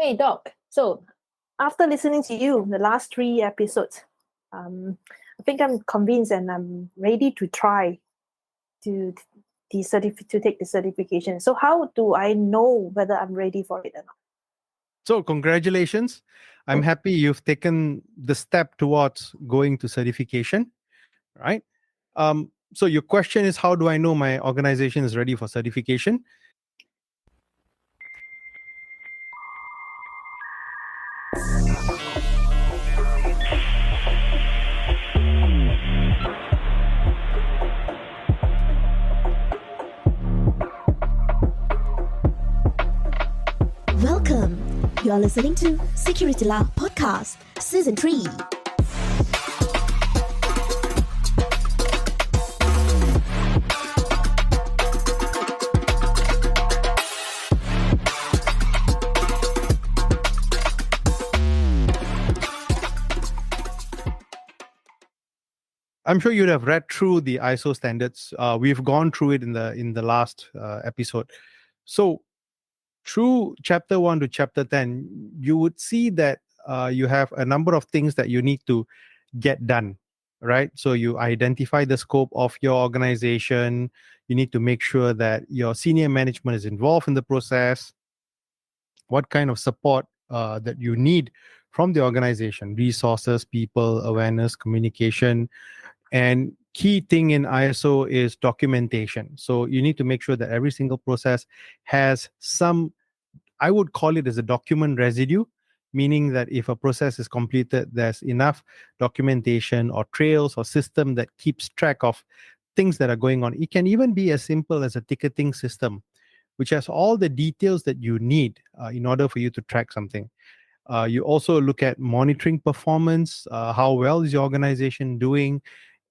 Hey, Doc. So, after listening to you, the last 3 episodes, I think I'm convinced and I'm ready to try to to take the certification. So, how do I know whether I'm ready for it or not? So, congratulations. I'm happy you've taken the step towards going to certification, right? So, your question is, how do I know my organization is ready for certification? Welcome. You are listening to SecurityLAH Podcast, Season 3. I'm sure you'd have read through the ISO standards. We've gone through it in the last episode. So, through chapter 1 to chapter 10, you would see that you have a number of things that you need to get done, right? So you identify the scope of your organization. You need to make sure that your senior management is involved in the process, what kind of support that you need from the organization, resources, people, awareness, communication. And key thing in ISO is documentation. So you need to make sure that every single process has some, I would call it as a document residue, meaning that if a process is completed, there's enough documentation or trails or system that keeps track of things that are going on. It can even be as simple as a ticketing system, which has all the details that you need in order for you to track something. You also look at monitoring performance, how well is your organization doing,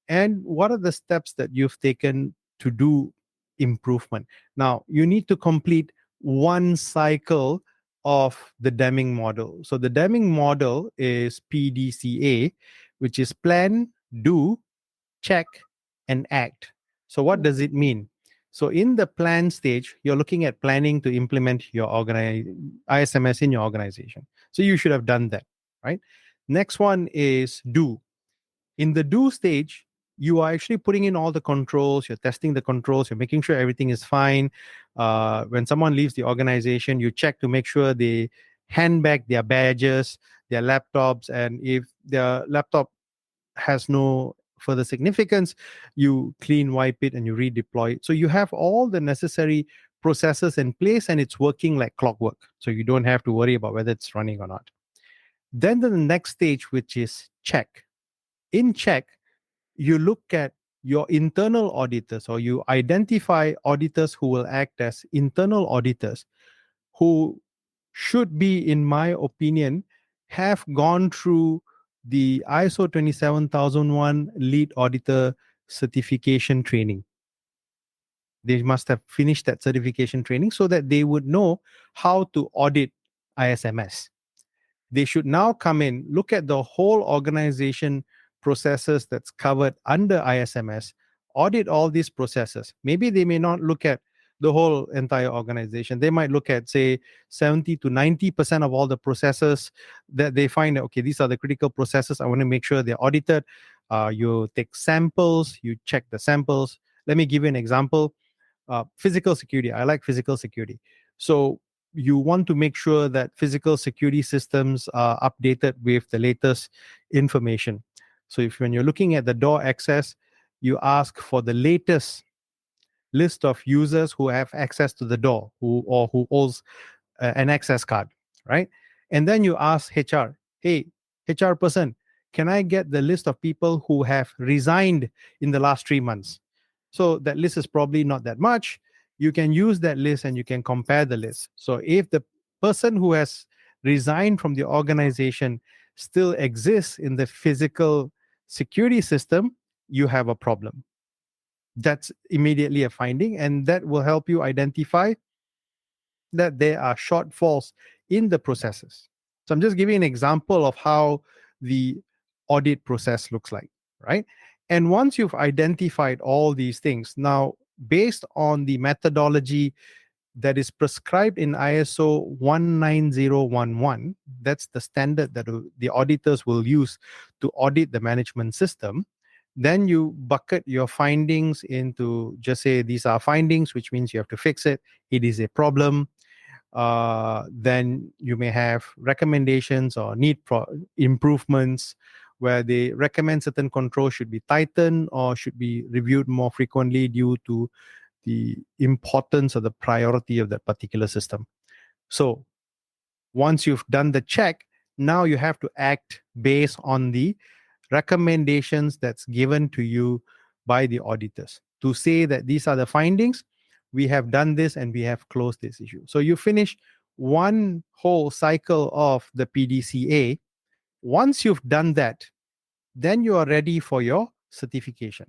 and what are the steps that you've taken to do improvement. Now, you need to complete one cycle of the Deming model. So the Deming model is PDCA, which is plan, do, check, and act. So what does it mean? So in the plan stage, you're looking at planning to implement your ISMS in your organization. So you should have done that, right? Next one is do. In the do stage, you are actually putting in all the controls, you're testing the controls, you're making sure everything is fine. When someone leaves the organization, you check to make sure they hand back their badges, their laptops, and if their laptop has no further significance, you clean wipe it and you redeploy it. So you have all the necessary processes in place and it's working like clockwork. So you don't have to worry about whether it's running or not. Then the next stage, which is check. In check, you look at your internal auditors, or you identify auditors who will act as internal auditors, who should be, in my opinion, have gone through the ISO 27001 lead auditor certification training. They must have finished that certification training so that they would know how to audit ISMS. They should now come in, look at the whole organization processes that's covered under ISMS, audit all these processes. Maybe they may not look at the whole entire organization. They might look at, say, 70 to 90% of all the processes that they find, okay, these are the critical processes. I want to make sure they're audited. You take samples, you check the samples. Let me give you an example. Physical security. I like physical security. So you want to make sure that physical security systems are updated with the latest information. So if when you're looking at the door access, you ask for the latest list of users who have access to the door, who holds an access card, right? And then you ask HR, hey, HR person, can I get the list of people who have resigned in the last 3 months? So that list is probably not that much. You can use that list and you can compare the list. So if the person who has resigned from the organization still exists in the physical security system, you have a problem. That's immediately a finding, and that will help you identify that there are shortfalls in the processes. So I'm just giving an example of how the audit process looks like, right? And once you've identified all these things, now based on the methodology that is prescribed in ISO 19011, that's the standard that the auditors will use to audit the management system, then you bucket your findings into, just say these are findings, which means you have to fix it. It is a problem. Then you may have recommendations or need improvements, where they recommend certain controls should be tightened or should be reviewed more frequently due to the importance or the priority of that particular system. So once you've done the check, now you have to act based on the recommendations that's given to you by the auditors to say that these are the findings, we have done this and we have closed this issue. So you finish one whole cycle of the PDCA. Once you've done that, then you are ready for your certification.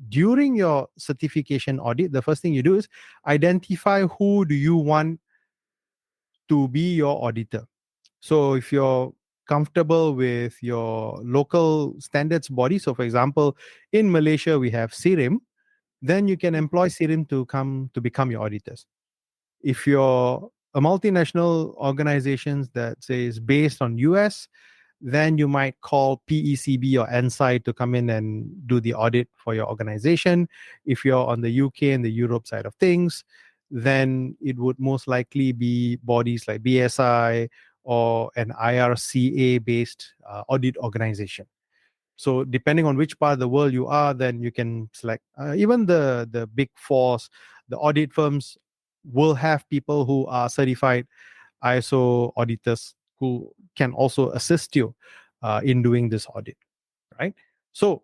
During your certification audit, the first thing you do is identify who do you want to be your auditor. So if you're comfortable with your local standards body, so for example, in Malaysia we have SIRIM, then you can employ SIRIM to become your auditors. If you're a multinational organization that says based on US, then you might call PECB or NSI to come in and do the audit for your organization. If you're on the UK and the Europe side of things, then it would most likely be bodies like BSI or an IRCA based audit organization. So depending on which part of the world you are, then you can select. Even the big fours, the audit firms will have people who are certified ISO auditors who can also assist you in doing this audit, right? So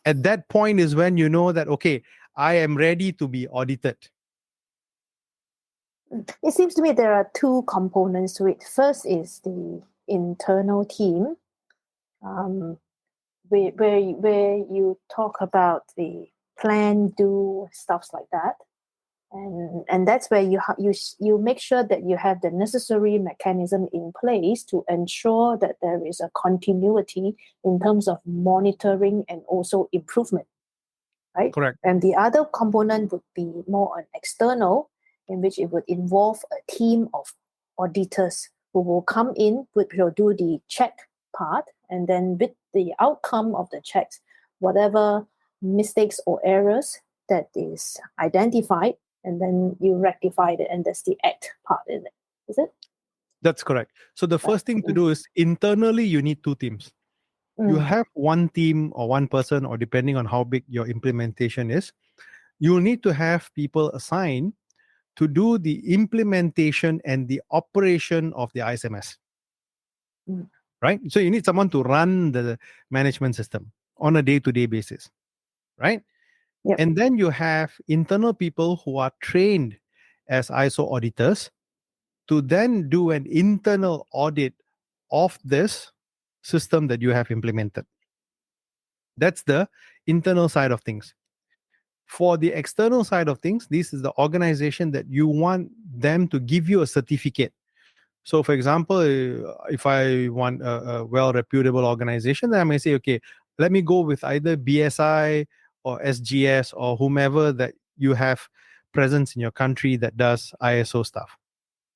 at that point is when you know that, okay, I am ready to be audited. It seems to me there are two components to it. First is the internal team, where you talk about the plan, do, stuff like that. And that's where you make sure that you have the necessary mechanism in place to ensure that there is a continuity in terms of monitoring and also improvement, right? Correct. And the other component would be more on external, in which it would involve a team of auditors who will come in, which will do the check part, and then with the outcome of the checks, whatever mistakes or errors that is identified, and then you rectify it, and that's the act part in it. Is it? That's correct. So the first thing to do is internally you need two teams. You have one team or one person, or depending on how big your implementation is, you'll need to have people assigned to do the implementation and the operation of the ISMS. Right? So you need someone to run the management system on a day-to-day basis. Right? Yep. And then you have internal people who are trained as ISO auditors to then do an internal audit of this system that you have implemented. That's the internal side of things. For the external side of things, this is the organization that you want them to give you a certificate. So, for example, if I want a well-reputable organization, then I may say, okay, let me go with either BSI or SGS or whomever that you have presence in your country that does ISO stuff,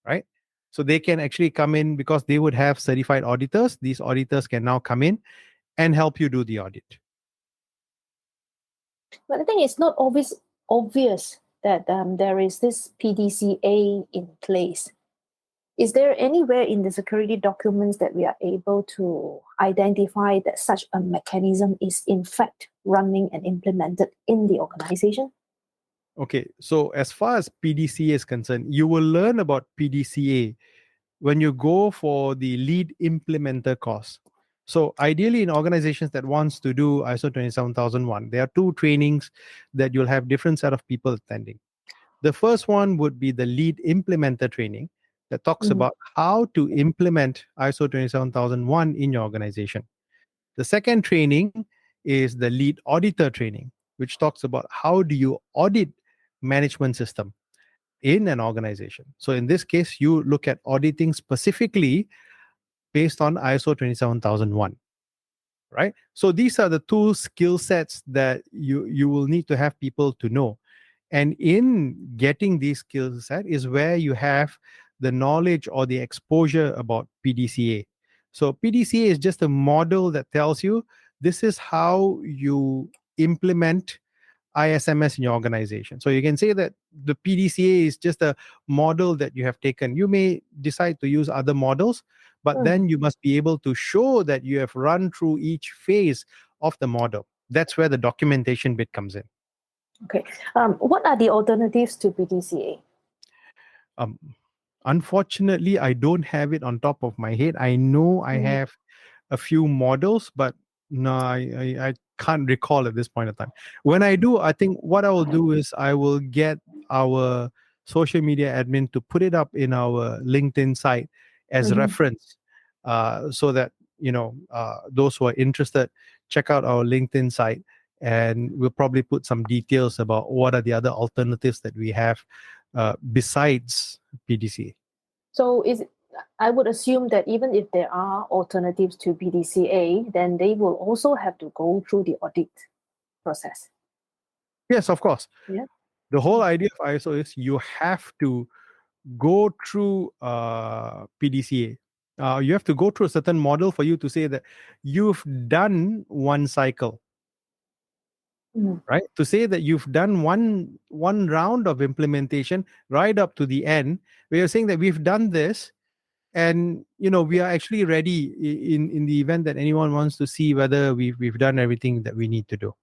right? So they can actually come in because they would have certified auditors. These auditors can now come in and help you do the audit. But I think it's not always obvious that there is this PDCA in place. Is there anywhere in the security documents that we are able to identify that such a mechanism is in fact running and implemented in the organization? Okay, so as far as PDCA is concerned, you will learn about PDCA when you go for the lead implementer course. So ideally in organizations that wants to do ISO 27001, there are two trainings that you'll have different set of people attending. The first one would be the lead implementer training that talks about how to implement ISO 27001 in your organization. The second training is the lead auditor training, which talks about how do you audit management system in an organization. So in this case, you look at auditing specifically based on ISO 27001, right? So these are the two skill sets that you will need to have people to know. And in getting these skill set is where you have the knowledge or the exposure about PDCA. So PDCA is just a model that tells you this is how you implement ISMS in your organization. So you can say that the PDCA is just a model that you have taken. You may decide to use other models, but then you must be able to show that you have run through each phase of the model. That's where the documentation bit comes in. Okay. What are the alternatives to PDCA? Unfortunately, I don't have it on top of my head. I know I have a few models, but no, I can't recall at this point of time. When I do, I think what I will do is I will get our social media admin to put it up in our LinkedIn site as reference, so that those who are interested check out our LinkedIn site, and we'll probably put some details about what are the other alternatives that we have besides PDCA. So I would assume that even if there are alternatives to PDCA, then they will also have to go through the audit process. Yes, of course. Yeah. The whole idea of ISO is you have to go through PDCA. You have to go through a certain model for you to say that you've done one cycle. Right? To say that you've done one round of implementation right up to the end, where you're saying that we've done this, and we are actually ready in the event that anyone wants to see whether we've done everything that we need to do.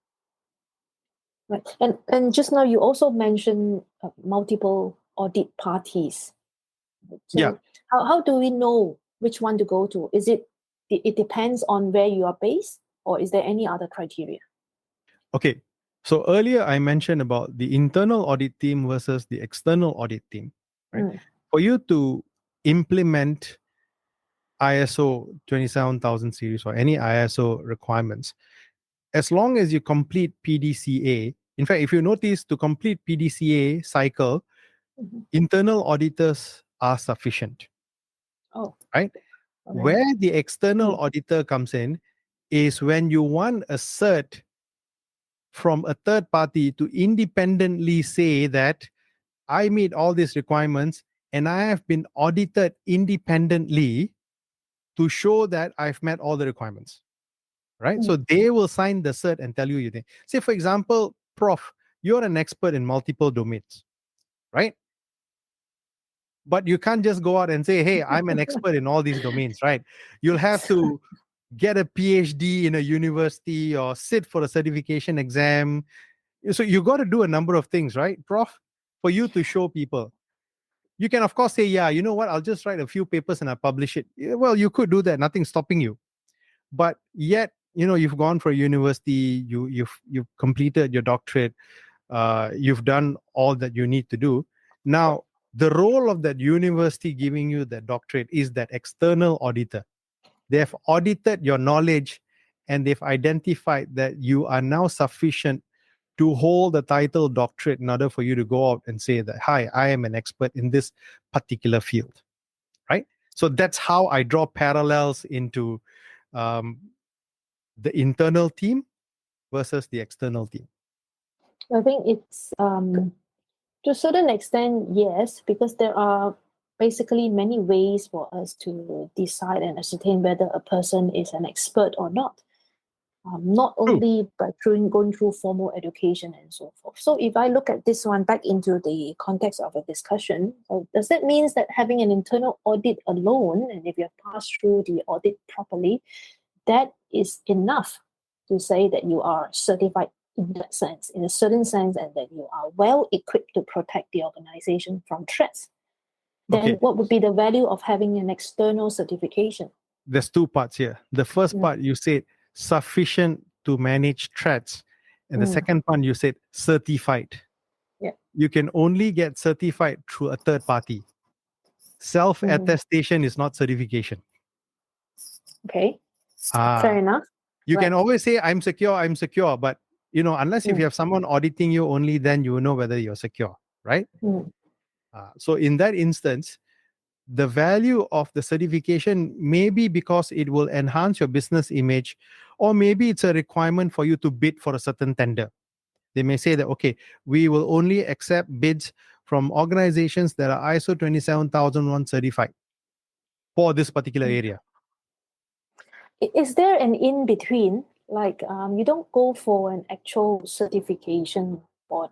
Right. And just now you also mentioned multiple audit parties. So Yeah. How do we know which one to go to? Is it depends on where you are based, or is there any other criteria? Okay. So earlier I mentioned about the internal audit team versus the external audit team, right? For you to implement ISO 27000 series or any ISO requirements, as long as you complete PDCA, in fact, if you notice, to complete PDCA cycle, internal auditors are sufficient. Oh, right? okay. Where the external auditor comes in is when you want a cert from a third party to independently say that I meet all these requirements and I have been audited independently to show that I've met all the requirements. Right? So they will sign the cert and tell you think. Say, for example, Prof, you're an expert in multiple domains, right? But you can't just go out and say, hey, I'm an expert in all these domains, right? You'll have to get a PhD in a university or sit for a certification exam. So you got to do a number of things, right, Prof, for you to show people. You can, of course, say, yeah, you know what, I'll just write a few papers and I'll publish it. Well, you could do that. Nothing's stopping you. But yet, you've gone for a university, you've completed your doctorate, you've done all that you need to do. Now, the role of that university giving you that doctorate is that external auditor. They have audited your knowledge and they've identified that you are now sufficient to hold the title doctorate in order for you to go out and say that, hi, I am an expert in this particular field, right? So that's how I draw parallels into the internal team versus the external team. I think it's to a certain extent, yes, because there are basically many ways for us to decide and ascertain whether a person is an expert or not. Not only by going through formal education and so forth. So if I look at this one back into the context of a discussion, does that mean that having an internal audit alone, and if you have passed through the audit properly, that is enough to say that you are certified in that sense, in a certain sense, and that you are well equipped to protect the organization from threats? Then what would be the value of having an external certification? There's two parts here. The first part, you said sufficient to manage threats. And the second part, you said certified. Yeah. You can only get certified through a third party. Self-attestation is not certification. Okay. Fair enough. You can always say, I'm secure. But, unless if you have someone auditing you, only then you will know whether you're secure, right? So in that instance, the value of the certification may be because it will enhance your business image, or maybe it's a requirement for you to bid for a certain tender. They may say that, okay, we will only accept bids from organizations that are ISO 27001 certified for this particular area. Is there an in between? Like you don't go for an actual certification board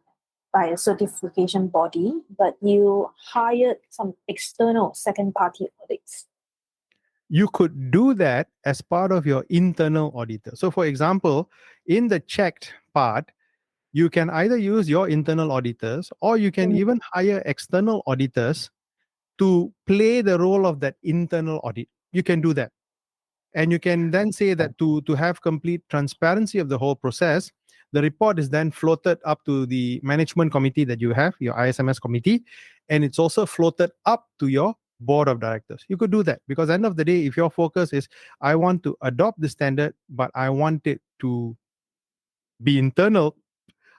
by a certification body, but you hired some external second party audits. You could do that as part of your internal auditor. So, for example, in the checked part, you can either use your internal auditors or you can even hire external auditors to play the role of that internal audit. You can do that. And you can then say that to have complete transparency of the whole process, the report is then floated up to the management committee that you have, your ISMS committee, and it's also floated up to your board of directors. You could do that because end of the day, if your focus is, I want to adopt the standard, but I want it to be internal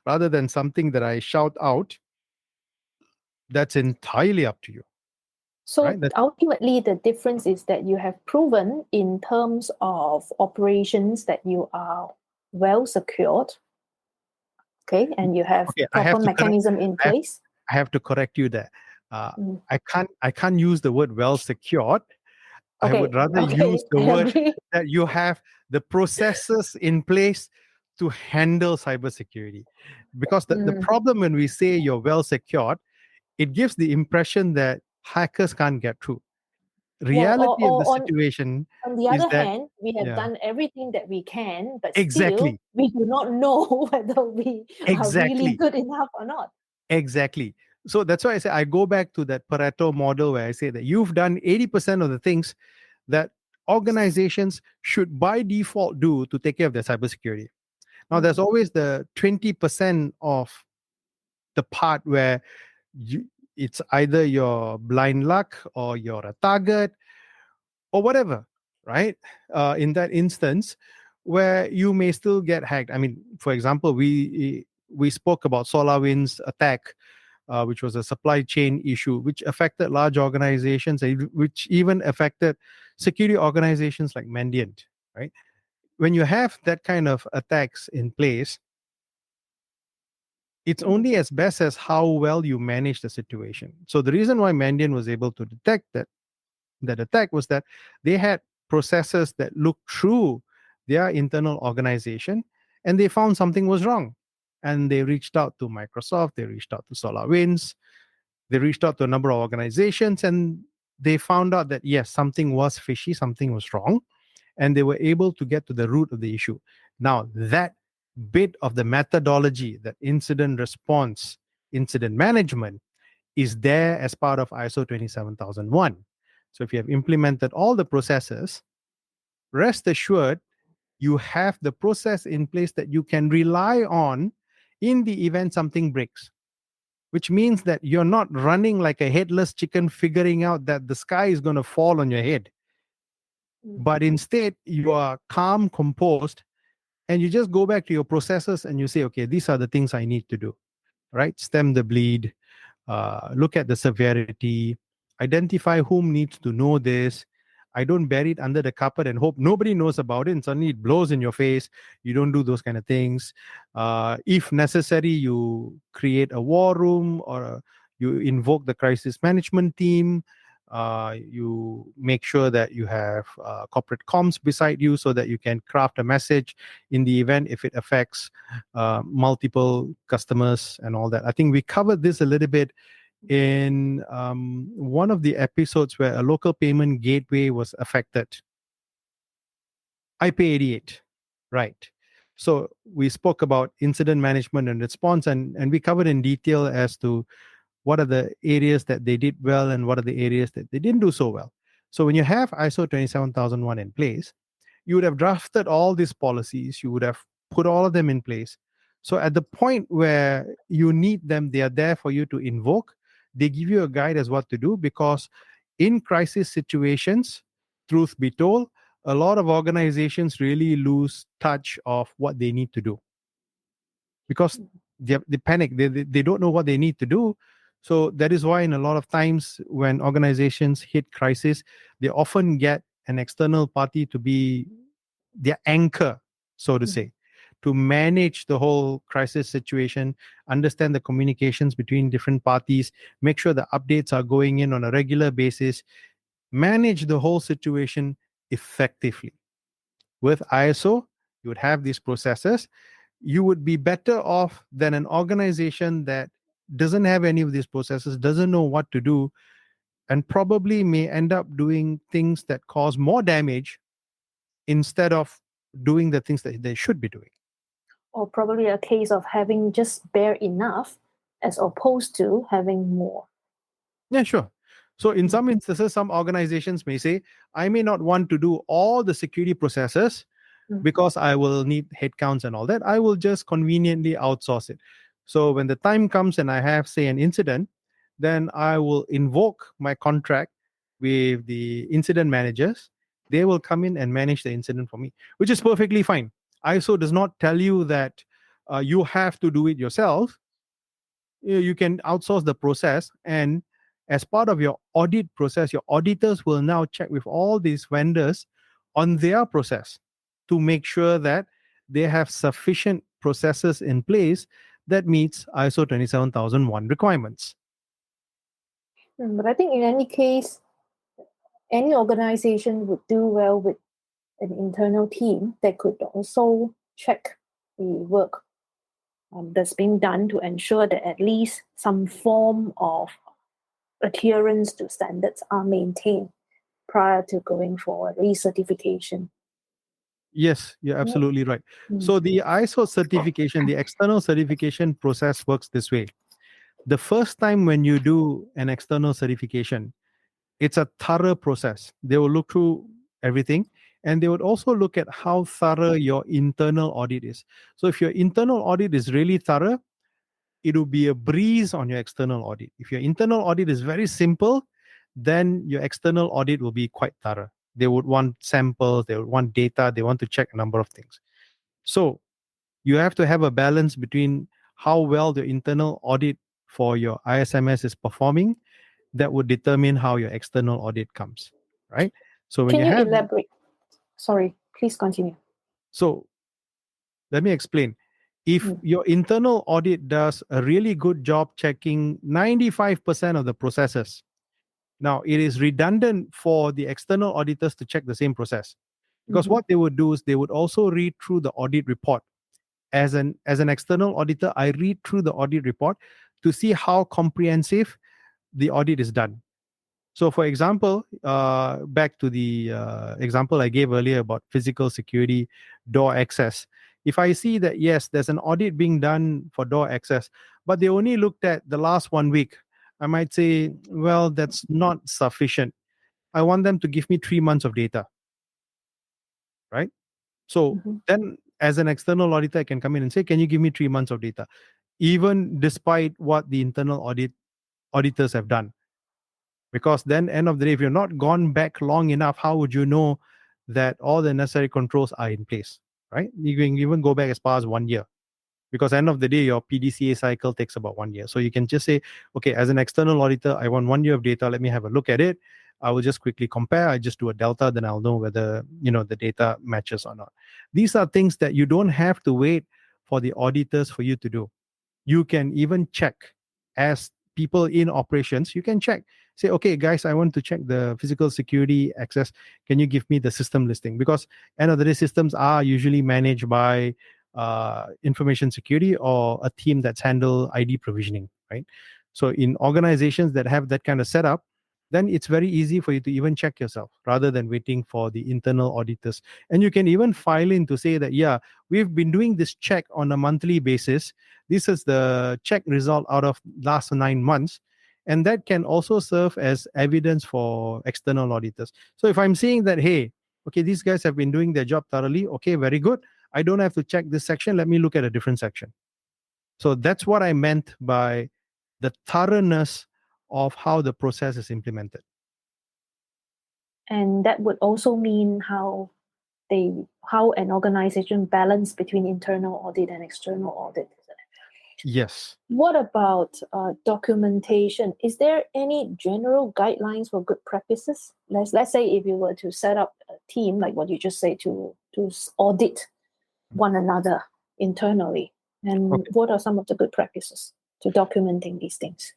rather than something that I shout out, that's entirely up to you. So Right? ultimately, the difference is that you have proven in terms of operations that you are well secured, okay, and you have Okay, proper mechanism in place. I have to correct you there. Mm. I can't use the word well secured. I Okay, would rather okay, use the I word agree. that you have the processes in place to handle cybersecurity. Because the Mm. problem when we say you're well secured, it gives the impression that hackers can't get through. Reality of the Or situation on the is other that, hand, we have yeah, done everything that we can, but still exactly, we do not know whether we are really exactly. good enough or not. Exactly. So that's why I say I go back to that Pareto model where I say that you've done 80% of the things that organizations should by default do to take care of their cybersecurity. Now, there's always the 20% of the part where it's either your blind luck or you're a target or whatever, right? In that instance, where you may still get hacked. I mean, for example, we spoke about SolarWinds attack, which was a supply chain issue, which affected large organizations, which even affected security organizations like Mandiant, right? When you have that kind of attacks in place, it's only as best as how well you manage the situation. So the reason why Mandiant was able to detect that attack was that they had processes that looked through their internal organization and they found something was wrong. And they reached out to Microsoft, they reached out to SolarWinds, they reached out to a number of organizations and they found out that yes, something was fishy, something was wrong, and they were able to get to the root of the issue. Now, that bit of the methodology, that incident response, incident management, is there as part of ISO 27001. So if you have implemented all the processes, rest assured you have the process in place that you can rely on in the event something breaks, which means that you're not running like a headless chicken figuring out that the sky is going to fall on your head. But instead, you are calm, composed, and you just go back to your processes and you say, okay, these are the things I need to do, right? Stem the bleed, look at the severity, identify whom needs to know this. I don't bury it under the carpet and hope nobody knows about it and suddenly it blows in your face. You don't do those kind of things. If necessary, you create a war room or you invoke the crisis management team. You make sure that you have corporate comms beside you so that you can craft a message in the event if it affects multiple customers and all that. I think we covered this a little bit in one of the episodes where a local payment gateway was affected. IP88, right? So we spoke about incident management and response, and we covered in detail as to what are the areas that they did well and what are the areas that they didn't do so well. So when you have ISO 27001 in place, you would have drafted all these policies, you would have put all of them in place. So at the point where you need them, they are there for you to invoke. They give you a guide as what to do, because in crisis situations, truth be told, a lot of organizations really lose touch of what they need to do because they panic. They don't know what they need to do. So that is why in a lot of times when organizations hit crisis, they often get an external party to be their anchor, so to say, to manage the whole crisis situation, understand the communications between different parties, make sure the updates are going in on a regular basis, manage the whole situation effectively. With ISO, you would have these processes. You would be better off than an organization that doesn't have any of these processes, doesn't know what to do, and probably may end up doing things that cause more damage instead of doing the things that they should be doing. Or probably a case of having just bare enough as opposed to having more. Yeah, sure. So in some instances, some organizations may say, I may not want to do all the security processes because I will need headcounts and all that. I will just conveniently outsource it. So when the time comes and I have, say, an incident, then I will invoke my contract with the incident managers. They will come in and manage the incident for me, which is perfectly fine. ISO does not tell you that you have to do it yourself. You can outsource the process, and as part of your audit process, your auditors will now check with all these vendors on their process to make sure that they have sufficient processes in place that meets ISO 27001 requirements. But I think in any case, any organization would do well with an internal team that could also check the work that's being done to ensure that at least some form of adherence to standards are maintained prior to going for a recertification. Yes, you're absolutely right. So the ISO certification, the external certification process works this way. The first time when you do an external certification, it's a thorough process. They will look through everything, and they would also look at how thorough your internal audit is. So if your internal audit is really thorough, it will be a breeze on your external audit. If your internal audit is very simple, then your external audit will be quite thorough. They would want samples, they would want data, they want to check a number of things. So you have to have a balance between how well the internal audit for your ISMS is performing. That would determine how your external audit comes, right? So when Can you you have, elaborate? Sorry, please continue. so let me explain. If your internal audit does a really good job checking 95% of the processes, now it is redundant for the external auditors to check the same process, because what they would do is they would also read through the audit report. As an external auditor, I read through the audit report to see how comprehensive the audit is done. So, for example, back to the example I gave earlier about physical security, door access. If I see that, yes, there's an audit being done for door access, but they only looked at the last 1 week, I might say, well, that's not sufficient. I want them to give me 3 months of data, right? So then, as an external auditor, I can come in and say, can you give me 3 months of data? Even despite what the internal auditors have done. Because then, end of the day, if you're not gone back long enough, how would you know that all the necessary controls are in place, right? You can even go back as far as 1 year, because end of the day, your PDCA cycle takes about 1 year. So you can just say, okay, as an external auditor, I want 1 year of data. Let me have a look at it. I will just quickly compare. I just do a delta, then I'll know whether the data matches or not. These are things that you don't have to wait for the auditors for you to do. You can even check as people in operations. You can check. Say, okay, guys, I want to check the physical security access. Can you give me the system listing? Because end of the day, systems are usually managed by information security or a team that's handle ID provisioning, right? So in organizations that have that kind of setup, then it's very easy for you to even check yourself rather than waiting for the internal auditors. And you can even file in to say that, yeah, we've been doing this check on a monthly basis. This is the check result out of last 9 months. And that can also serve as evidence for external auditors. So if I'm seeing that, hey, okay, these guys have been doing their job thoroughly. Okay, very good. I don't have to check this section. Let me look at a different section. So that's what I meant by the thoroughness of how the process is implemented. And that would also mean how an organization balance between internal audit and external audit. Yes. What about documentation? Is there any general guidelines for good practices? Let's say if you were to set up a team, like what you just said, to audit one another, internally? And Okay. what are some of the good practices to documenting these things?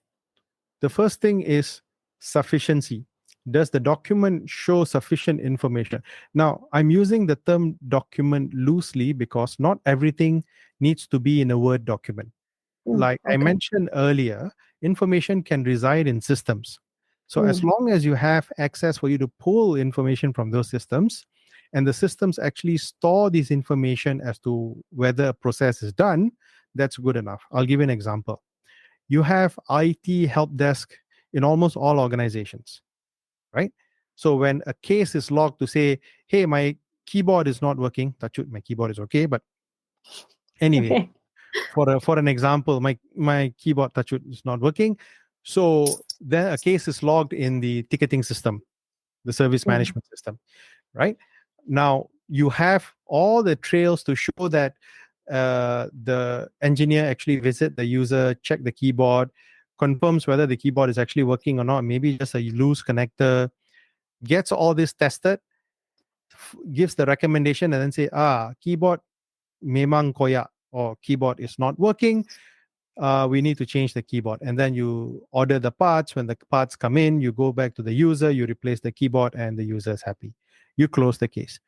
The first thing is sufficiency. Does the document show sufficient information? Now, I'm using the term document loosely because not everything needs to be in a Word document. Like I Okay. mentioned earlier, information can reside in systems. So as long as you have access for you to pull information from those systems, and the systems actually store this information as to whether a process is done, that's good enough. I'll give you an example. You have IT help desk in almost all organizations, right? So when a case is logged to say, hey, my keyboard is not working, touch wood, my keyboard is okay, but anyway, Okay. for an example, my keyboard touch wood is not working. So then a case is logged in the ticketing system, the service management system, right? Now you have all the trails to show that the engineer actually visit the user, check the keyboard, confirms whether the keyboard is actually working or not, maybe just a loose connector, gets all this tested, gives the recommendation, and then say, keyboard memang koyak, or keyboard is not working. We need to change the keyboard. And then you order the parts. When the parts come in, you go back to the user, you replace the keyboard, and the user is happy. You close the case.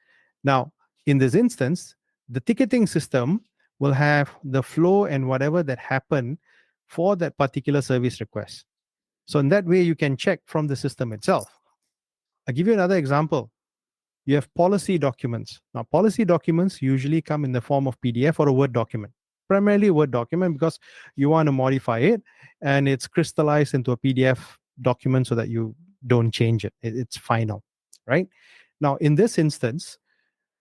Now, in this instance, the ticketing system will have the flow and whatever that happened for that particular service request. So in that way, you can check from the system itself. I'll give you another example. You have policy documents. Now, policy documents usually come in the form of PDF or a Word document. Primarily a Word document because you want to modify it and it's crystallized into a PDF document so that you don't change it. It's final, right? Now, in this instance,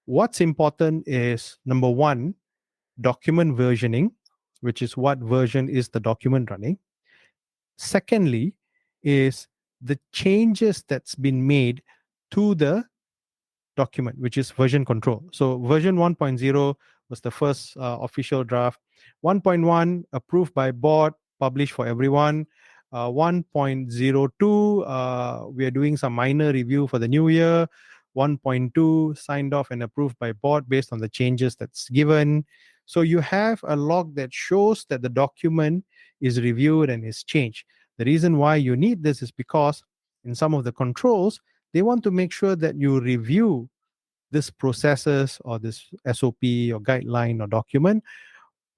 what's important is, number one, document versioning, which is what version is the document running. Secondly, is the changes that's been made to the document, which is version control. So version 1.0 was the first official draft. 1.1 approved by board, published for everyone. 1.02, we are doing some minor review for the new year. 1.2 signed off and approved by board based on the changes that's given. So you have a log that shows that the document is reviewed and is changed. The reason why you need this is because in some of the controls, they want to make sure that you review this processes or this SOP or guideline or document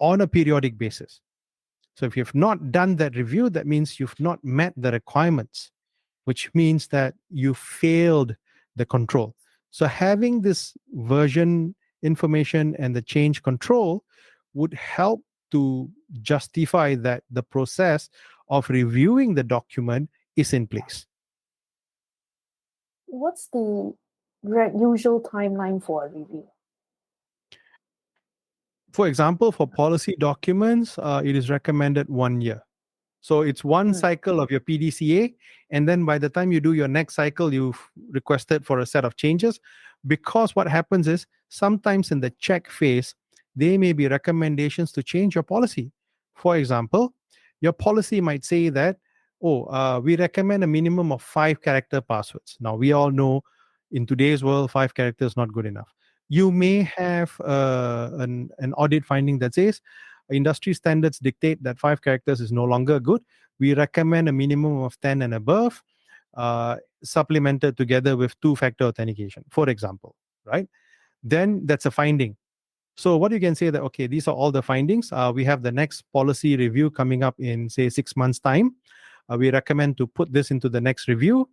on a periodic basis. So if you've not done that review, that means you've not met the requirements, which means that you failed the control. So having this version information and the change control would help to justify that the process of reviewing the document is in place. What's the usual timeline for a review? For example, for policy documents, it is recommended 1 year. So it's one cycle of your PDCA, and then by the time you do your next cycle, you've requested for a set of changes. Because what happens is sometimes in the check phase, there may be recommendations to change your policy. For example, your policy might say that, we recommend a minimum of 5-character passwords. Now, we all know in today's world, 5 characters is not good enough. You may have an audit finding that says, industry standards dictate that 5 characters is no longer good. We recommend a minimum of 10 and above, supplemented together with 2-factor authentication, for example, right? Then that's a finding. So what you can say that, okay, these are all the findings. We have the next policy review coming up in, say, 6 months' time. We recommend to put this into the next review.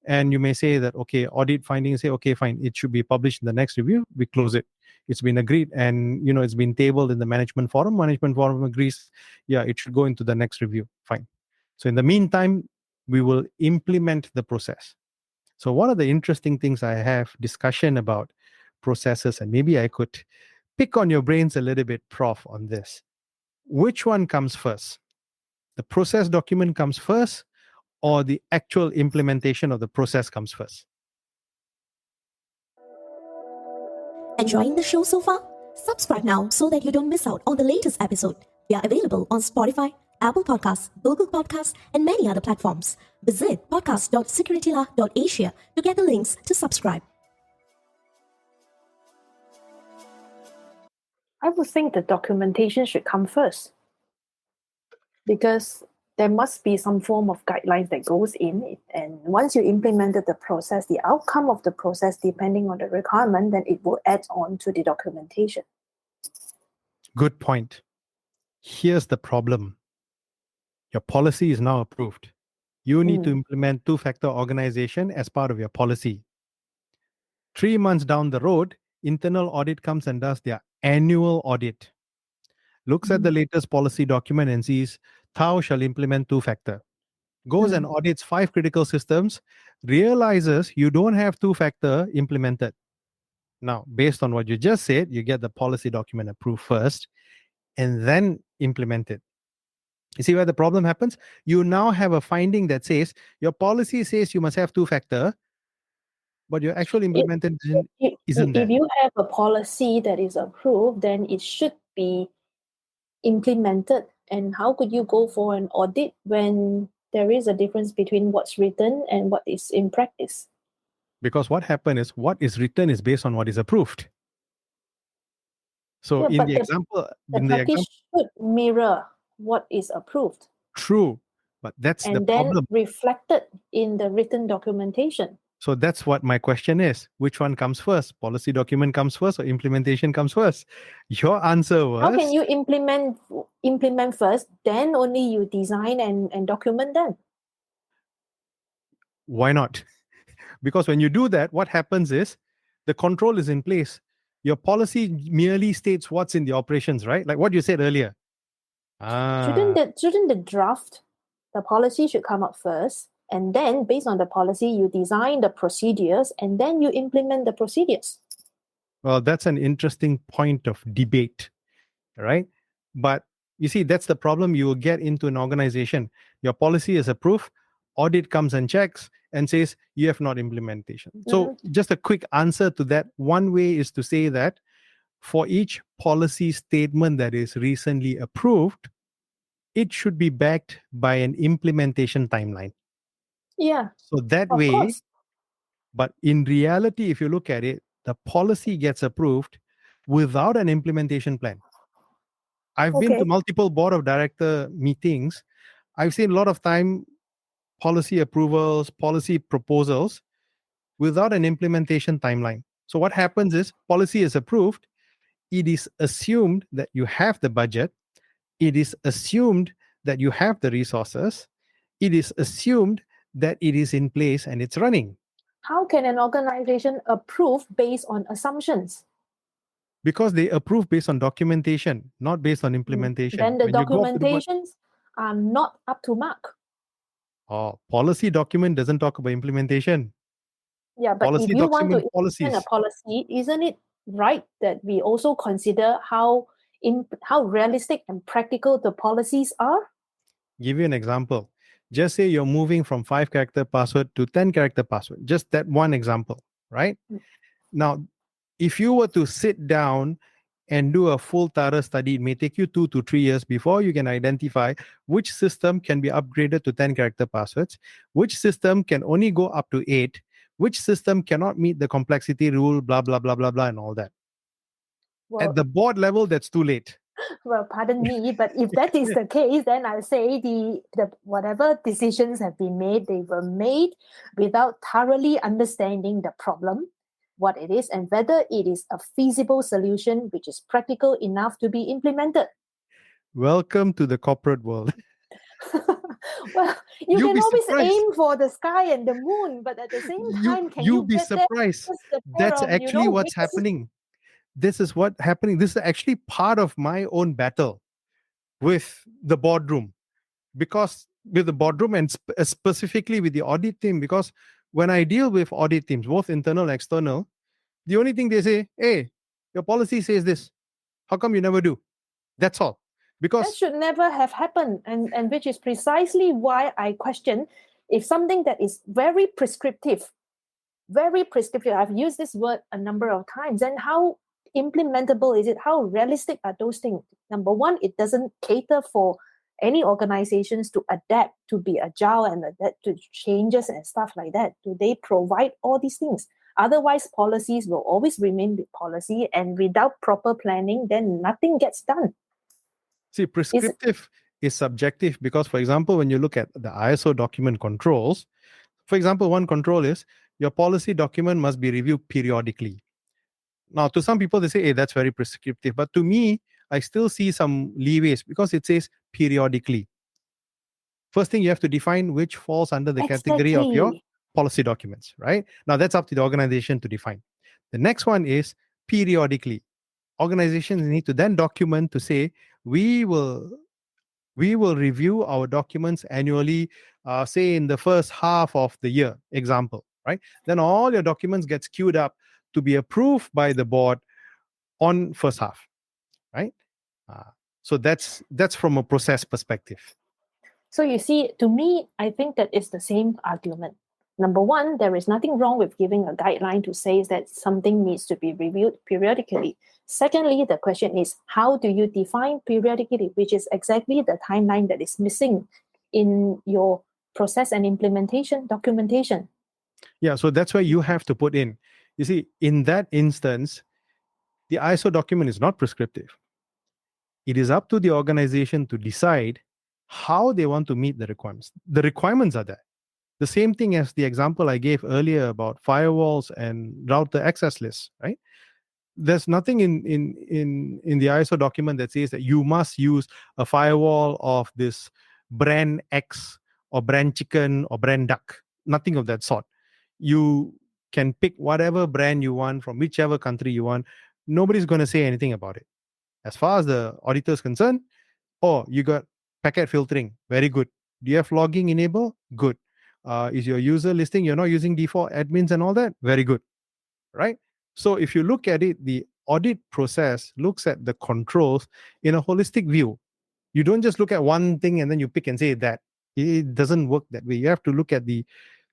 And you may say that, okay, audit findings, say, okay, fine, it should be published in the next review. We close it. It's been agreed, and it's been tabled in the management forum. Management forum agrees, yeah, it should go into the next review. Fine. So in the meantime, we will implement the process. So one of the interesting things I have discussion about processes, and maybe I could pick on your brains a little bit, Prof, on this. Which one comes first? The process document comes first, or the actual implementation of the process comes first? Enjoying the show so far? Subscribe now so that you don't miss out on the latest episode. We are available on Spotify, Apple Podcasts, Google Podcasts, and many other platforms. Visit podcast.securitylah.asia to get the links to subscribe. I would think the documentation should come first, because there must be some form of guidelines that goes in. And once you implemented the process, the outcome of the process, depending on the requirement, then it will add on to the documentation. Good point. Here's the problem. Your policy is now approved. You need to implement two-factor organization as part of your policy. 3 months down the road, internal audit comes and does their annual audit. Looks at the latest policy document and sees thou shall implement two-factor. Goes and audits 5 critical systems, realizes you don't have two-factor implemented. Now, based on what you just said, you get the policy document approved first and then implement it. You see where the problem happens? You now have a finding that says your policy says you must have two-factor, but your actual implementation isn't there. If you have a policy that is approved, then it should be implemented. And how could you go for an audit when there is a difference between what's written and what is in practice? Because what happened is what is written is based on what is approved. So Yeah, in the example, should mirror what is approved. True, but that's the And then problem. reflected in the written documentation. So that's what my question is. Which one comes first? Policy document comes first or implementation comes first? Your answer was... How can you implement first, then only you design and document them? Why not? Because when you do that, what happens is the control is in place. Your policy merely states what's in the operations, right? Like what you said earlier. Shouldn't the draft, the policy should come up first, and then based on the policy, you design the procedures, and then you implement the procedures? Well, that's an interesting point of debate, right? But you see, that's the problem you will get into an organization. Your policy is approved, audit comes and checks and says you have not implementation. So just a quick answer to that. One way is to say that for each policy statement that is recently approved, it should be backed by an implementation timeline. Yeah. So that of way, course. But in reality, if you look at it, the policy gets approved without an implementation plan. I've been to multiple board of director meetings. I've seen a lot of time policy approvals, policy proposals without an implementation timeline. So what happens is policy is approved. It is assumed that you have the budget. It is assumed that you have the resources. It is assumed that it is in place and it's running. How can an organization approve based on assumptions? Because they approve based on documentation, not based on implementation. Then the documentations are not up to mark. Oh, policy document doesn't talk about implementation. Yeah, but policy if you want to policies. implement a policy, isn't it right that we also consider how realistic and practical the policies are? Give you an example. Just say you're moving from 5-character password to 10-character password. Just that one example, right? Now, if you were to sit down and do a full thorough study, it may take you 2 to 3 years before you can identify which system can be upgraded to 10-character passwords, which system can only go up to 8, which system cannot meet the complexity rule, blah, blah, blah, blah, blah, and all that. Well, at the board level, that's too late. Well, pardon me, but if that is the case, then I'll say the whatever decisions have been made, they were made without thoroughly understanding the problem, what it is, and whether it is a feasible solution which is practical enough to be implemented. Welcome to the corporate world. Well, you You'll can be always surprised. aim for the sky and the moon, but at the same time, can you You'll be get there? surprised. Just a pair That's of, actually what's wings. happening. This is what's happening. This is actually part of my own battle with the boardroom, because with the boardroom and specifically with the audit team, because when I deal with audit teams, both internal and external, the only thing they say, hey, your policy says this. How come you never do? That's all. Because that should never have happened, and which is precisely why I question if something that is very prescriptive, I've used this word a number of times, and how implementable is it? How realistic are those things? Number one, it doesn't cater for any organizations to adapt, to be agile and adapt to changes and stuff like that. Do they provide all these things? Otherwise, policies will always remain the policy, and without proper planning, then nothing gets done. See, prescriptive is subjective because, for example, when you look at the ISO document controls, for example, one control is your policy document must be reviewed periodically. Now, to some people, they say, hey, that's very prescriptive. But to me, I still see some leeways because it says periodically. First thing, you have to define which falls under the category of your Exactly. policy documents, right? Now, that's up to the organization to define. The next one is periodically. Organizations need to then document to say, we will review our documents annually, say in the first half of the year, example, right? Then all your documents gets queued up to be approved by the board on first half, right? So that's from a process perspective. So you see, to me, I think that it's the same argument. Number one, there is nothing wrong with giving a guideline to say that something needs to be reviewed periodically. Secondly, the question is, how do you define periodically, which is exactly the timeline that is missing in your process and implementation documentation? Yeah, so that's why you have to put in. You see, in that instance, the ISO document is not prescriptive. It is up to the organization to decide how they want to meet the requirements. The requirements are there. The same thing as the example I gave earlier about firewalls and router access lists, right? There's nothing in the ISO document that says that you must use a firewall of this brand X or brand chicken or brand duck. Nothing of that sort. You can pick whatever brand you want from whichever country you want. Nobody's going to say anything about it. As far as the auditor is concerned, you got packet filtering. Very good. Do you have logging enable? Good. Is your user listing, you're not using default admins and all that? Very good. Right? So if you look at it, the audit process looks at the controls in a holistic view. You don't just look at one thing and then you pick and say that. It doesn't work that way. You have to look at the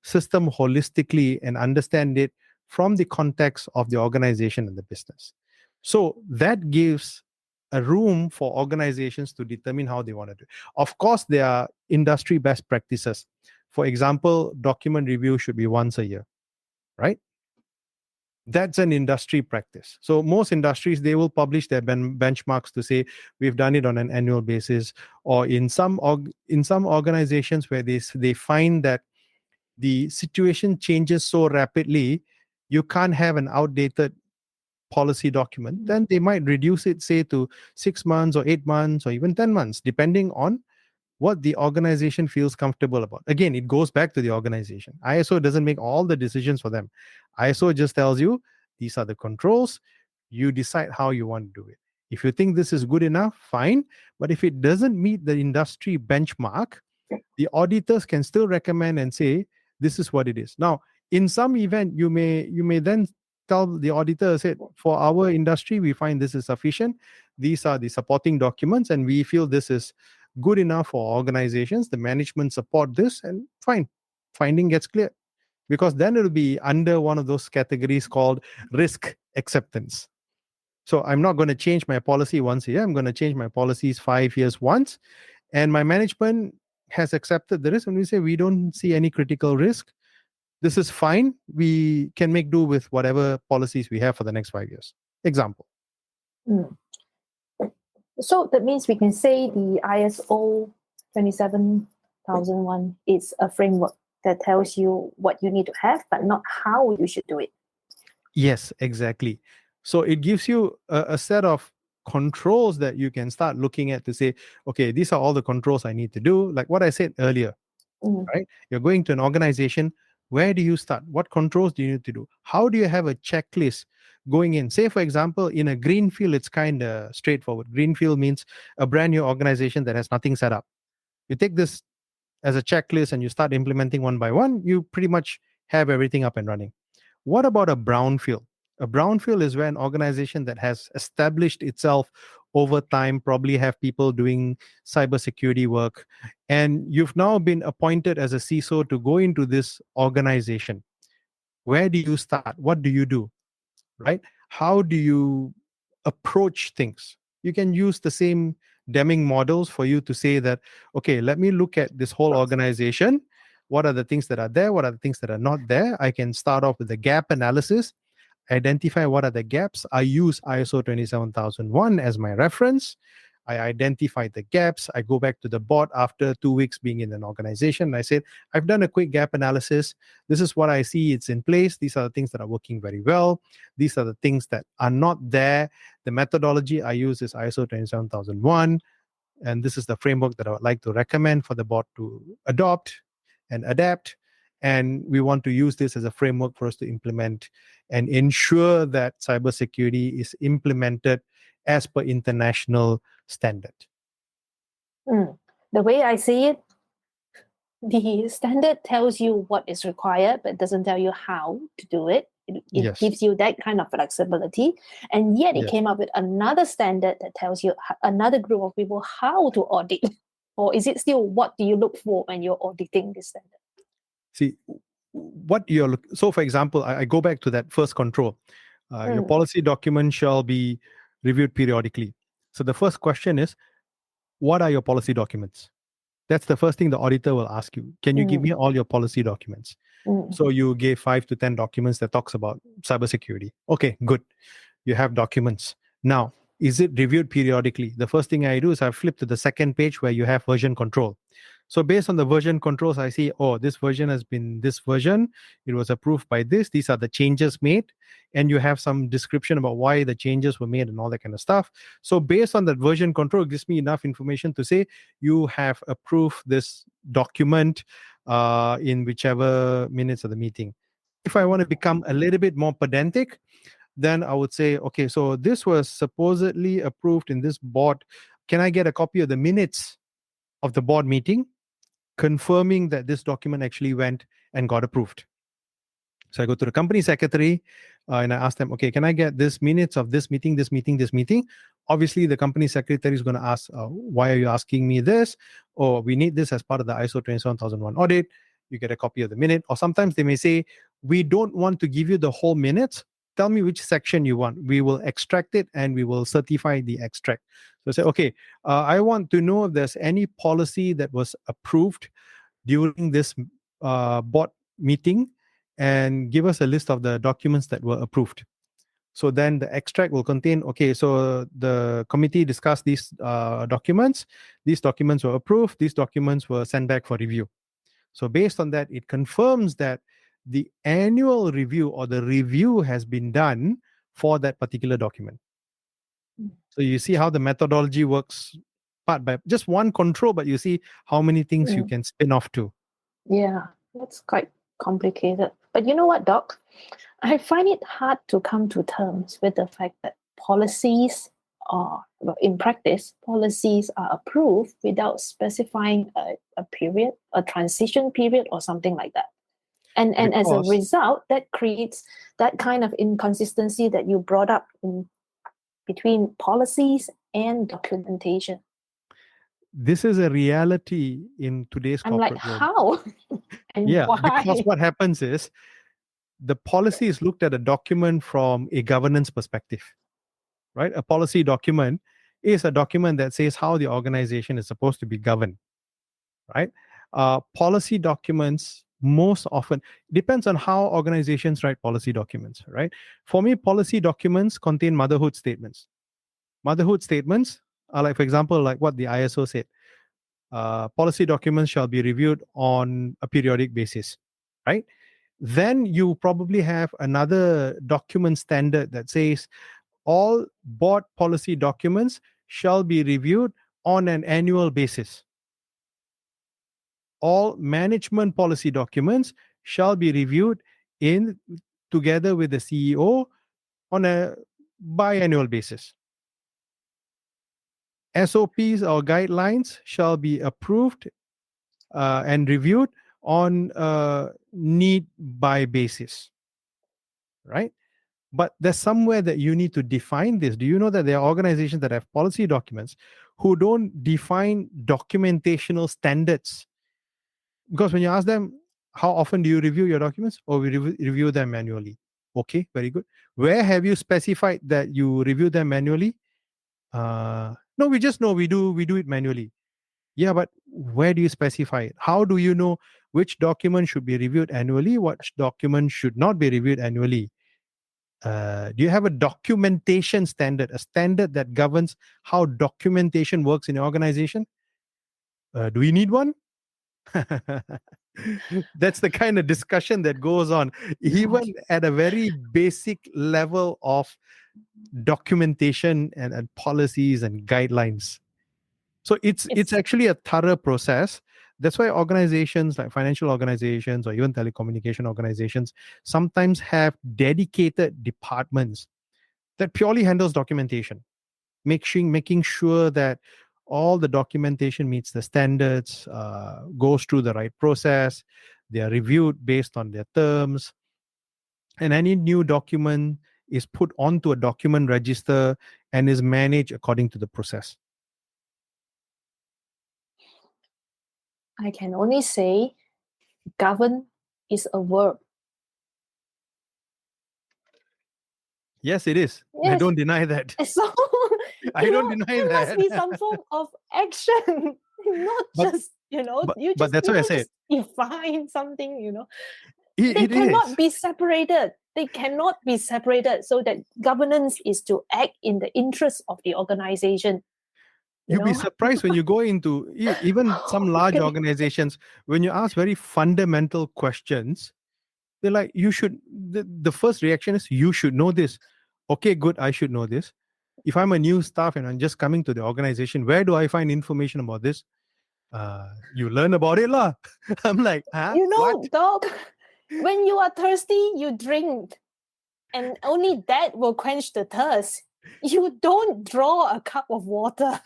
system holistically and understand it from the context of the organization and the business. So that gives a room for organizations to determine how they want to do it. Of course, there are industry best practices. For example, document review should be once a year, right? That's an industry practice. So most industries, they will publish their benchmarks to say we've done it on an annual basis, or in some organizations where they find that the situation changes so rapidly, you can't have an outdated policy document, then they might reduce it, say, to 6 months or 8 months or even 10 months, depending on what the organization feels comfortable about. Again, it goes back to the organization. ISO doesn't make all the decisions for them. ISO just tells you, these are the controls. You decide how you want to do it. If you think this is good enough, fine. But if it doesn't meet the industry benchmark, the auditors can still recommend and say, this is what it is. Now, in some event, you may then tell the auditor, said, for our industry, we find this is sufficient. These are the supporting documents, and we feel this is good enough for organizations. The management support this, and fine. Finding gets clear. Because then it'll be under one of those categories called risk acceptance. So I'm not going to change my policy once a year. I'm going to change my policies 5 years once. And my management has accepted the risk, and we say we don't see any critical risk. This is fine. We can make do with whatever policies we have for the next 5 years. Example. So that means we can say the ISO 27001 is a framework that tells you what you need to have, but not how you should do it. Yes, exactly. So it gives you a set of controls that you can start looking at to say, okay, these are all the controls I need to do. Like what I said earlier, right? You're going to an organization. Where do you start? What controls do you need to do? How do you have a checklist going in? Say, for example, in a greenfield, it's kind of straightforward. Greenfield means a brand new organization that has nothing set up. You take this as a checklist and you start implementing one by one, you pretty much have everything up and running. What about a brownfield? A brownfield is where an organization that has established itself over time, probably have people doing cybersecurity work, and you've now been appointed as a CISO to go into this organization. Where do you start? What do you do? Right? How do you approach things? You can use the same Deming models for you to say that, okay, let me look at this whole organization. what are the things that are there, what are the things that are not there. I can start off with the gap analysis, identify what are the gaps. I use ISO 27001 as my reference. I identify the gaps. I go back to the board after 2 weeks being in an organization. I said, I've done a quick gap analysis. This is what I see. It's in place. These are the things that are working very well. These are the things that are not there. The methodology I use is ISO 27001. And this is the framework that I would like to recommend for the board to adopt and adapt. And we want to use this as a framework for us to implement and ensure that cybersecurity is implemented as per international standard. The way I see it, the standard tells you what is required, but doesn't tell you how to do it. It Yes. gives you that kind of flexibility. And yet it Yes. came up with another standard that tells you another group of people how to audit. Or is it still what do you look for when you're auditing this standard? See, what you're so for example, I go back to that first control. Your policy document shall be reviewed periodically. So the first question is, what are your policy documents? That's the first thing the auditor will ask you. Can you give me all your policy documents? So you gave 5 to 10 documents that talks about cybersecurity. Okay, good. You have documents. Now, is it reviewed periodically? The first thing I do is I flip to the second page where you have version control. So based on the version controls, I see, oh, this version has been this version. It was approved by this. These are the changes made. And you have some description about why the changes were made and all that kind of stuff. So based on that version control, it gives me enough information to say you have approved this document in whichever minutes of the meeting. If I want to become a little bit more pedantic, then I would say, okay, so this was supposedly approved in this board. Can I get a copy of the minutes of the board meeting confirming that this document actually went and got approved? So I go to the company secretary and I ask them, okay, can I get this minutes of this meeting, this meeting, this meeting? Obviously, the company secretary is going to ask, why are you asking me this? Or we need this as part of the ISO 27001 audit. You get a copy of the minute. Or sometimes they may say, we don't want to give you the whole minutes. Tell me which section you want. We will extract it and we will certify the extract. So I say, okay, I want to know if there's any policy that was approved during this board meeting, and give us a list of the documents that were approved. So then the extract will contain, okay, so the committee discussed these documents. These documents were approved. These documents were sent back for review. So based on that, it confirms that the annual review or the review has been done for that particular document. So you see how the methodology works part by just one control, but you see how many things you can spin off to. Yeah, that's quite complicated. But you know what, Doc? I find it hard to come to terms with the fact that policies are, well, in practice, policies are approved without specifying a period, a transition period, or something like that. And as a result, that creates that kind of inconsistency that you brought up in between policies and documentation. This is a reality in today's I'm corporate like, world. how? And Yeah, why? because what happens is the policy is looked at a document from a governance perspective, right? A policy document is a document that says how the organization is supposed to be governed, right? Policy documents most often depends on how organizations write policy documents, right? For me, policy documents contain motherhood statements. Motherhood statements are like, for example, like what the ISO said. Policy documents shall be reviewed on a periodic basis, right? Then you probably have another document standard that says all board policy documents shall be reviewed on an annual basis. All management policy documents shall be reviewed in together with the CEO on a biannual basis. SOPs or guidelines shall be approved and reviewed on a need by basis, right? But there's somewhere that you need to define this. Do you know that there are organizations that have policy documents who don't define documentational standards? Because when you ask them, how often do you review your documents? Or we review them manually. Okay, very good. Where have you specified that you review them manually? No, we just know we do it manually. Yeah, but where do you specify it? How do you know which document should be reviewed annually, which document should not be reviewed annually. Do you have a documentation standard, a standard that governs how documentation works in your organization? Do we need one? That's the kind of discussion that goes on, even at a very basic level of documentation and policies and guidelines. So it's actually a thorough process. That's why organizations like financial organizations or even telecommunication organizations sometimes have dedicated departments that purely handles documentation, making sure that all the documentation meets the standards, goes through the right process, they are reviewed based on their terms, and any new document is put onto a document register and is managed according to the process. I can only say govern is a verb. Yes, it is. I Yes. don't deny that. So I don't deny there that. must be some form of action, not But- just you but just that's you what I don't said. just define something. It They cannot is. be separated. They cannot be separated, so that governance is to act in the interest of the organization. You'll be know? surprised when you go into even some large Okay. organizations, when you ask very fundamental questions, they're like, the first reaction is, you should know this. Okay, good, I should know this. If I'm a new staff and I'm just coming to the organization, where do I find information about this? You learn about it lah. I'm like, huh? What? Dog, when you are thirsty, you drink. And only that will quench the thirst. You don't draw a cup of water.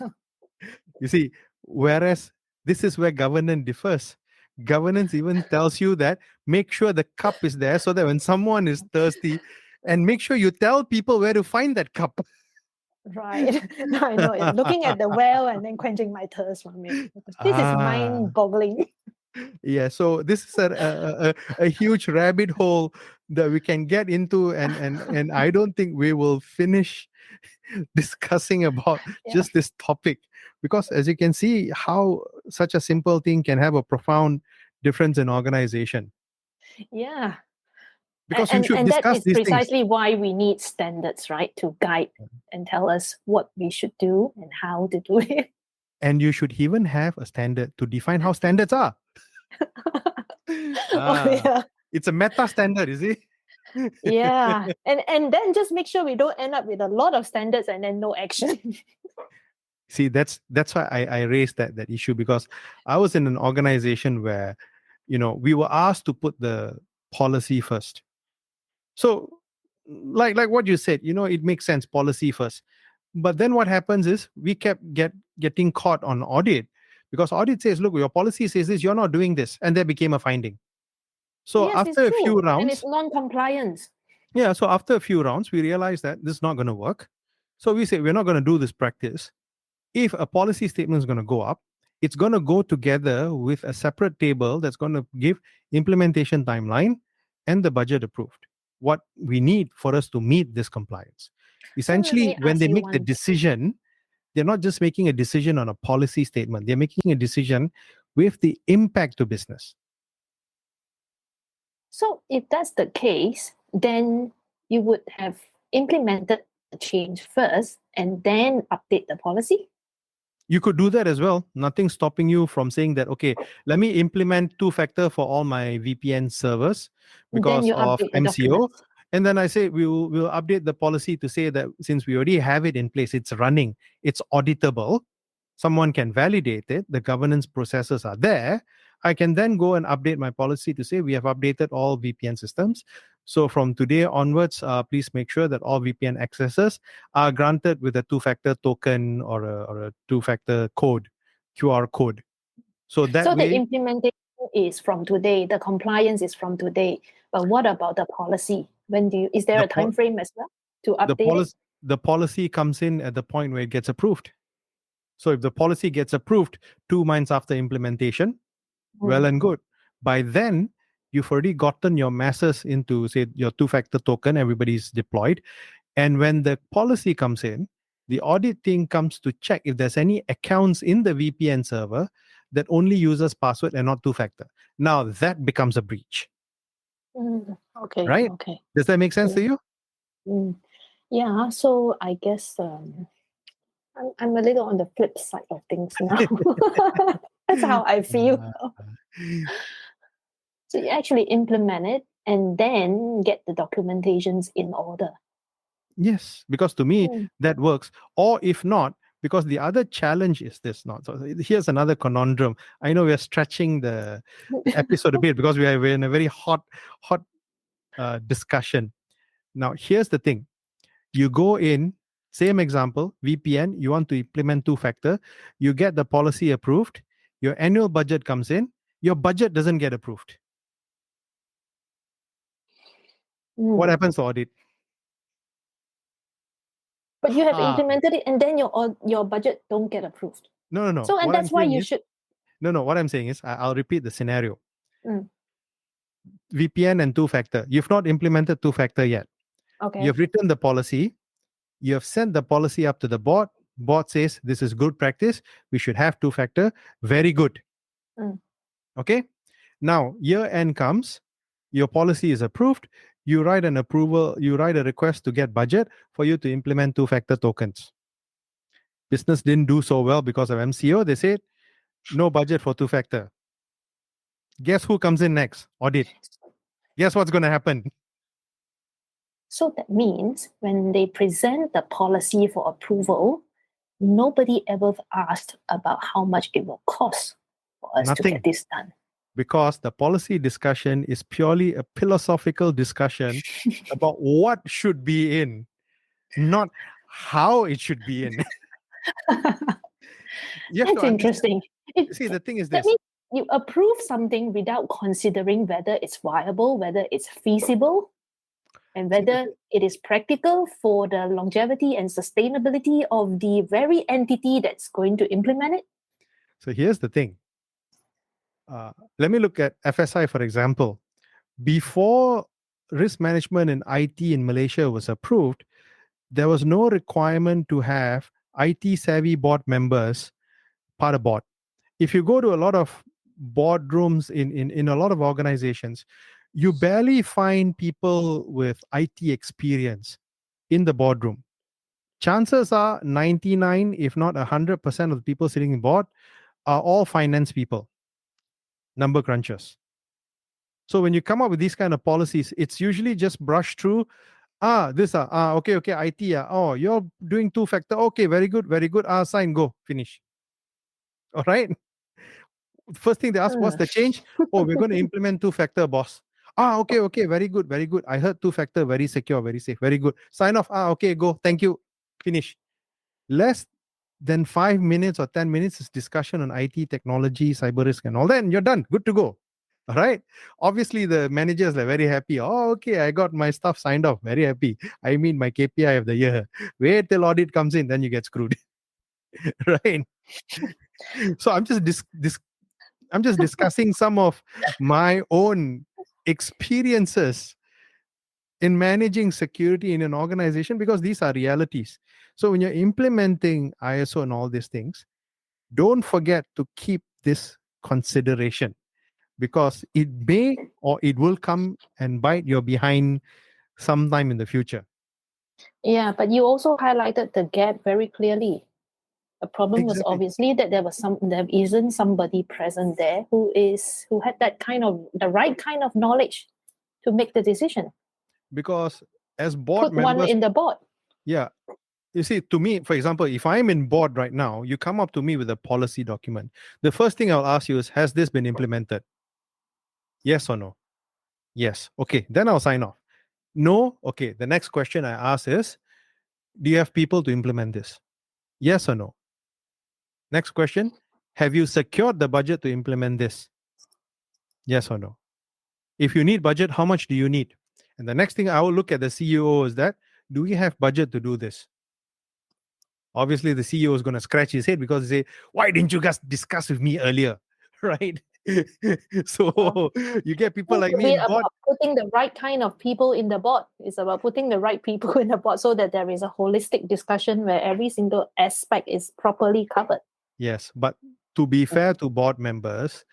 You see, whereas this is where governance differs. Governance even tells you that make sure the cup is there so that when someone is thirsty, and make sure you tell people where to find that cup. Right. I know. Looking at the well and then quenching my thirst from it. This is mind-boggling. Yeah, so this is a huge rabbit hole that we can get into, and I don't think we will finish discussing about just this topic, because as you can see how such a simple thing can have a profound difference in organization. Yeah. Because you should discuss that is these things. precisely why we need standards, right? To guide and tell us what we should do and how to do it. And you should even have a standard to define how standards are. Yeah. It's a meta standard, is it? Yeah. And then just make sure we don't end up with a lot of standards and then no action. See, that's why I raised that issue, because I was in an organization where, we were asked to put the policy first. So, like what you said, it makes sense, policy first. But then what happens is we kept getting caught on audit, because audit says, look, your policy says this, you're not doing this, and there became a finding. So Yes, after a it's few true. rounds, And it's non-compliance. yeah, so after a few rounds, we realized that this is not going to work. So we say, we're not going to do this practice. If a policy statement is going to go up, it's going to go together with a separate table that's going to give implementation timeline and the budget approved, what we need for us to meet this compliance. Essentially, me when ask they you make the one- decision, they're not just making a decision on a policy statement. They're making a decision with the impact to business. So if that's the case, then you would have implemented the change first and then update the policy. You could do that as well. Nothing's stopping you from saying that, okay, let me implement two-factor for all my VPN servers because Then you of update the MCO. documents. And then I say we'll update the policy to say that since we already have it in place, it's running, it's auditable, someone can validate it, the governance processes are there, I can then go and update my policy to say we have updated all VPN systems. So from today onwards, please make sure that all VPN accesses are granted with a two-factor token or a two-factor code, QR code. So that So way, the implementation is from today, the compliance is from today. But what about the policy? Is there The a time frame as well to the update it? the policy comes in at the point where it gets approved. So if the policy gets approved 2 months after implementation, well and good. By then, you've already gotten your masses into, say, your two-factor token, everybody's deployed. And when the policy comes in, the audit team comes to check if there's any accounts in the VPN server that only uses password and not two-factor. Now that becomes a breach, Okay. right? Okay. Does that make sense to you? Yeah. So I guess I'm a little on the flip side of things now. That's how I feel. So you actually implement it and then get the documentations in order. Yes, because to me Mm. that works. Or if not, because the other challenge is this. Not so. Here's another conundrum. I know we are stretching the episode a bit because we're in a very hot discussion. Now, here's the thing. You go in, same example, VPN, you want to implement two-factor, you get the policy approved, your annual budget comes in, your budget doesn't get approved. What happens to audit? But you have Ah. implemented it and then your budget don't get approved. No. So and What I'm that's why saying you is- should. No, what I'm saying is, I'll repeat the scenario. Mm. VPN and two-factor. You've not implemented two-factor yet. Okay. You've written the policy. You have sent the policy up to the board. Board says this is good practice. We should have two-factor. Very good. Mm. Okay. Now year end comes. Your policy is approved. You write an approval. You write a request to get budget for you to implement two-factor tokens. Business didn't do so well because of MCO. They said no budget for two-factor. Guess who comes in next? Audit. Guess what's going to happen? So that means when they present the policy for approval, nobody ever asked about how much it will cost for us to Nothing. get this done. Because the policy discussion is purely a philosophical discussion about what should be in, not how it should be in. That's interesting. See, the thing is That this. means you approve something without considering whether it's viable, whether it's feasible, and whether it is practical for the longevity and sustainability of the very entity that's going to implement it. So here's the thing. Let me look at FSI, for example. Before risk management in IT in Malaysia was approved, there was no requirement to have IT savvy board members part of board. If you go to a lot of boardrooms in a lot of organizations, you barely find people with IT experience in the boardroom. Chances are 99, if not 100% of the people sitting in board are all finance people, number crunchers. So when you come up with these kind of policies, it's usually just brushed through. Okay, IT. Oh, you're doing two-factor. Okay, very good. Sign, go, finish. All right. First thing they ask, what's the change? Oh, we're going to implement two-factor, boss. Okay, very good. I heard two-factor, very secure, very safe, very good. Sign off. Okay, go. Thank you. Finish. Less than 5 minutes or 10 minutes is discussion on IT, technology, cyber risk, and all that, and you're done. Good to go. All right. Obviously, the managers are very happy. Oh, okay, I got my stuff signed off. Very happy. I mean, my KPI of the year. Wait till audit comes in, then you get screwed. Right. So I'm just discussing some of my own experiences in managing security in an organization because these are realities. So when you're implementing ISO and all these things, don't forget to keep this consideration because it may or it will come and bite you behind sometime in the future. Yeah, but you also highlighted the gap very clearly. The problem was Exactly. obviously that there isn't somebody present there who had the right kind of knowledge to make the decision. Because as board Put members, one in the board. yeah. You see, to me, for example, if I'm in board right now, you come up to me with a policy document. The first thing I'll ask you is, has this been implemented? Yes or no? Yes. Okay, then I'll sign off. No? Okay, the next question I ask is, do you have people to implement this? Yes or no? Next question, have you secured the budget to implement this? Yes or no? If you need budget, how much do you need? And the next thing I will look at the CEO is that, do we have budget to do this? Obviously, the CEO is going to scratch his head because he say, why didn't you guys discuss with me earlier? Right? So you get people like me in board. About putting the right kind of people in the board. It's about putting the right people in the board so that there is a holistic discussion where every single aspect is properly covered. Yes, but to be fair to board members,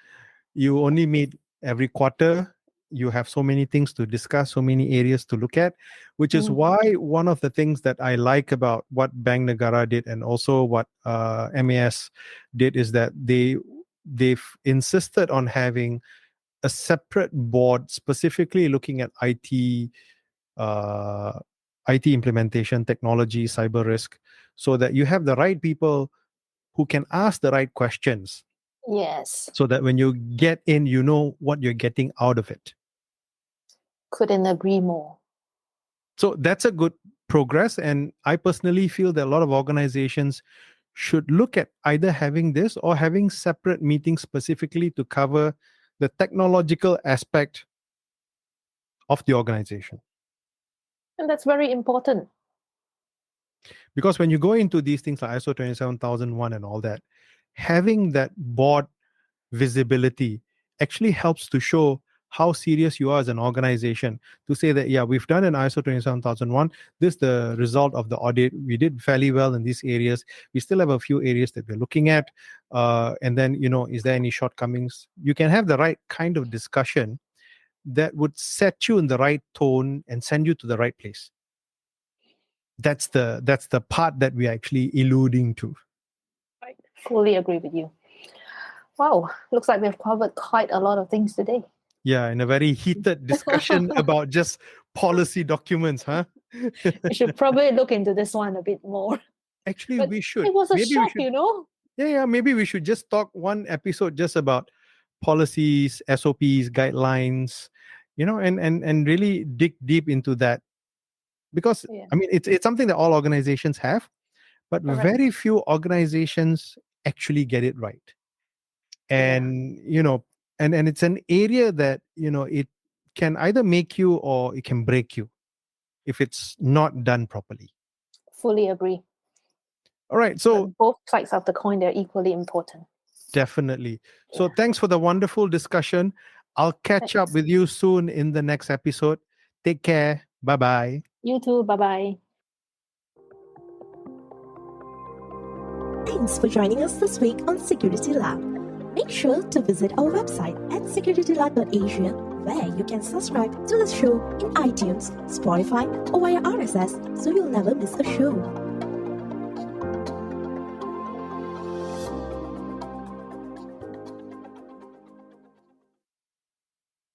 you only meet every quarter. You have so many things to discuss, so many areas to look at, which is why one of the things that I like about what Bank Negara did and also what MAS did is that they've insisted on having a separate board specifically looking at IT implementation, technology, cyber risk, so that you have the right people who can ask the right questions. Yes. So that when you get in, you know what you're getting out of it. Couldn't agree more. So that's a good progress. And I personally feel that a lot of organizations should look at either having this or having separate meetings specifically to cover the technological aspect of the organization. And that's very important. Because when you go into these things like ISO 27001 and all that, having that board visibility actually helps to show how serious you are as an organization, to say that, yeah, we've done an ISO 27001. This is the result of the audit. We did fairly well in these areas. We still have a few areas that we're looking at. And then, is there any shortcomings? You can have the right kind of discussion that would set you in the right tone and send you to the right place. That's the part that we're actually alluding to. I fully agree with you. Wow, looks like we've covered quite a lot of things today. Yeah, in a very heated discussion about just policy documents, huh? We should probably look into this one a bit more. Actually, But we should. it was a Maybe we shock, should. Yeah, Maybe we should just talk one episode just about policies, SOPs, guidelines, and really dig deep into that. Because, I mean, it's something that all organizations have, but Correct. very few organizations actually get it right. And, and it's an area that, it can either make you or it can break you if it's not done properly. Fully agree. All right. So but both sides of the coin, they're equally important. Definitely. So thanks for the wonderful discussion. I'll catch up with you soon in the next episode. Take care. Bye-bye. You too. Bye-bye. Thanks for joining us this week on SecurityLAH. Make sure to visit our website at securitylah.asia, where you can subscribe to the show in iTunes, Spotify, or via RSS so you'll never miss a show.